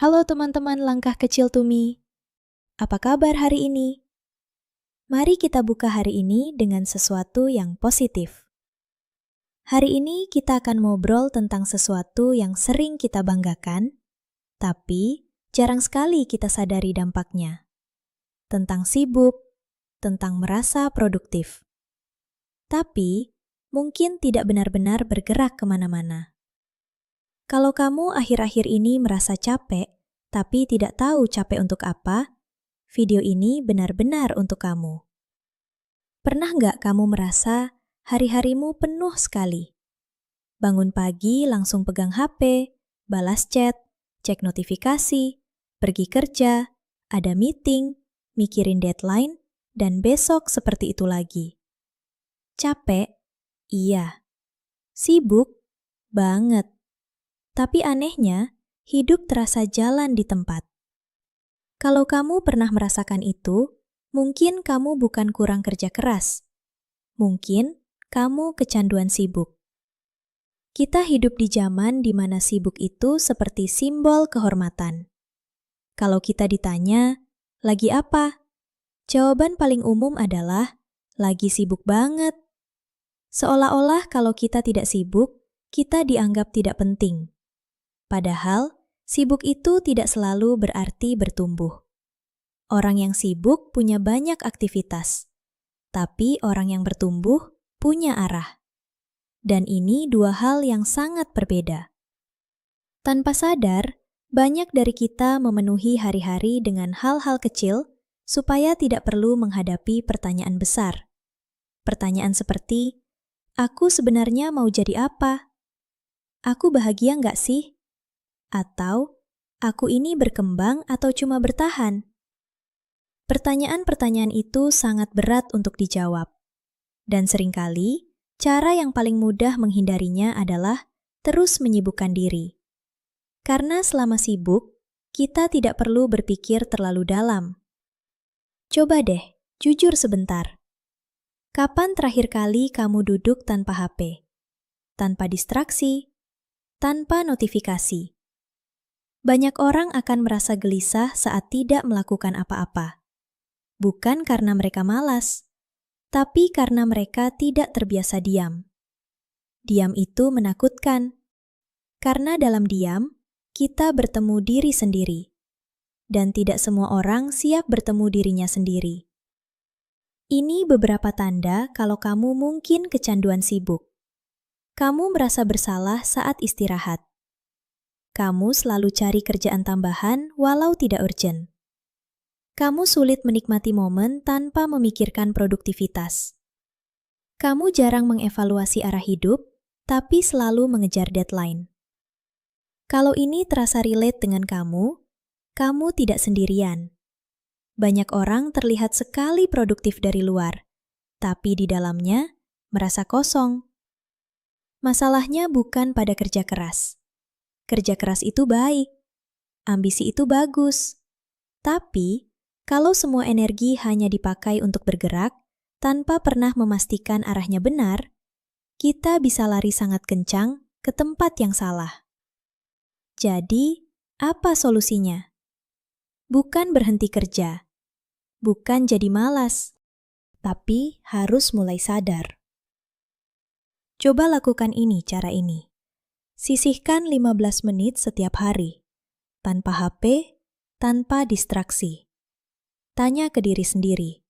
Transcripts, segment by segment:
Halo teman-teman langkah kecil Tumi. Apa kabar hari ini? Mari kita buka hari ini dengan sesuatu yang positif. Hari ini kita akan ngobrol tentang sesuatu yang sering kita banggakan, tapi jarang sekali kita sadari dampaknya. Tentang sibuk, tentang merasa produktif. Tapi mungkin tidak benar-benar bergerak kemana-mana. Kalau kamu akhir-akhir ini merasa capek, tapi tidak tahu capek untuk apa, video ini benar-benar untuk kamu. Pernah nggak kamu merasa hari-harimu penuh sekali? Bangun pagi langsung pegang HP, balas chat, cek notifikasi, pergi kerja, ada meeting, mikirin deadline, dan besok seperti itu lagi. Capek? Iya. Sibuk? Banget. Tapi anehnya, hidup terasa jalan di tempat. Kalau kamu pernah merasakan itu, mungkin kamu bukan kurang kerja keras. Mungkin kamu kecanduan sibuk. Kita hidup di zaman di mana sibuk itu seperti simbol kehormatan. Kalau kita ditanya, lagi apa? Jawaban paling umum adalah, lagi sibuk banget. Seolah-olah kalau kita tidak sibuk, kita dianggap tidak penting. Padahal, sibuk itu tidak selalu berarti bertumbuh. Orang yang sibuk punya banyak aktivitas, tapi orang yang bertumbuh punya arah. Dan ini dua hal yang sangat berbeda. Tanpa sadar, banyak dari kita memenuhi hari-hari dengan hal-hal kecil supaya tidak perlu menghadapi pertanyaan besar. Pertanyaan seperti, aku sebenarnya mau jadi apa? Aku bahagia nggak sih? Atau, aku ini berkembang atau cuma bertahan? Pertanyaan-pertanyaan itu sangat berat untuk dijawab. Dan seringkali, cara yang paling mudah menghindarinya adalah terus menyibukkan diri. Karena selama sibuk, kita tidak perlu berpikir terlalu dalam. Coba deh, jujur sebentar. Kapan terakhir kali kamu duduk tanpa HP? Tanpa distraksi? Tanpa notifikasi? Banyak orang akan merasa gelisah saat tidak melakukan apa-apa. Bukan karena mereka malas, tapi karena mereka tidak terbiasa diam. Diam itu menakutkan, karena dalam diam, kita bertemu diri sendiri. Dan tidak semua orang siap bertemu dirinya sendiri. Ini beberapa tanda kalau kamu mungkin kecanduan sibuk. Kamu merasa bersalah saat istirahat. Kamu selalu cari kerjaan tambahan walau tidak urgent. Kamu sulit menikmati momen tanpa memikirkan produktivitas. Kamu jarang mengevaluasi arah hidup, tapi selalu mengejar deadline. Kalau ini terasa relate dengan kamu tidak sendirian. Banyak orang terlihat sekali produktif dari luar, tapi di dalamnya merasa kosong. Masalahnya bukan pada kerja keras. Kerja keras itu baik, ambisi itu bagus. Tapi, kalau semua energi hanya dipakai untuk bergerak, tanpa pernah memastikan arahnya benar, kita bisa lari sangat kencang ke tempat yang salah. Jadi, apa solusinya? Bukan berhenti kerja, bukan jadi malas, tapi harus mulai sadar. Coba lakukan cara ini. Sisihkan 15 menit setiap hari, tanpa HP, tanpa distraksi. Tanya ke diri sendiri,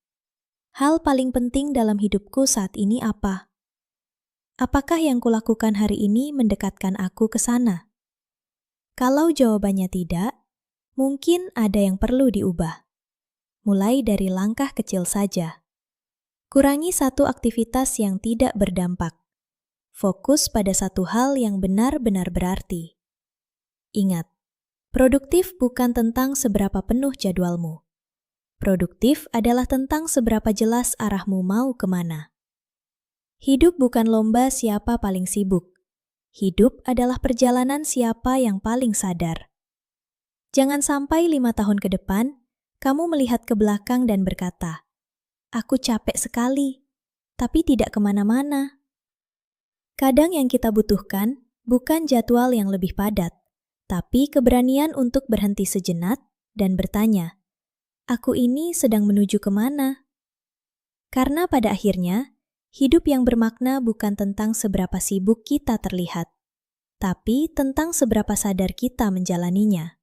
hal paling penting dalam hidupku saat ini apa? Apakah yang kulakukan hari ini mendekatkan aku ke sana? Kalau jawabannya tidak, mungkin ada yang perlu diubah. Mulai dari langkah kecil saja. Kurangi satu aktivitas yang tidak berdampak. Fokus pada satu hal yang benar-benar berarti. Ingat, produktif bukan tentang seberapa penuh jadwalmu. Produktif adalah tentang seberapa jelas arahmu mau kemana. Hidup bukan lomba siapa paling sibuk. Hidup adalah perjalanan siapa yang paling sadar. Jangan sampai 5 tahun ke depan, kamu melihat ke belakang dan berkata, aku capek sekali, tapi tidak kemana-mana. Kadang yang kita butuhkan bukan jadwal yang lebih padat, tapi keberanian untuk berhenti sejenak dan bertanya, "Aku ini sedang menuju kemana?" Karena pada akhirnya, hidup yang bermakna bukan tentang seberapa sibuk kita terlihat, tapi tentang seberapa sadar kita menjalaninya.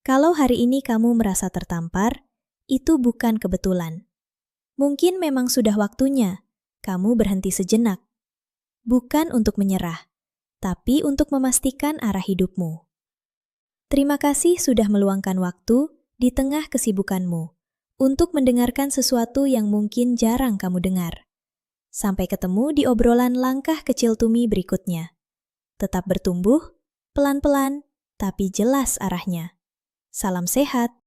Kalau hari ini kamu merasa tertampar, itu bukan kebetulan. Mungkin memang sudah waktunya kamu berhenti sejenak, bukan untuk menyerah, tapi untuk memastikan arah hidupmu. Terima kasih sudah meluangkan waktu di tengah kesibukanmu untuk mendengarkan sesuatu yang mungkin jarang kamu dengar. Sampai ketemu di obrolan langkah kecil Tumi berikutnya. Tetap bertumbuh, pelan-pelan, tapi jelas arahnya. Salam sehat.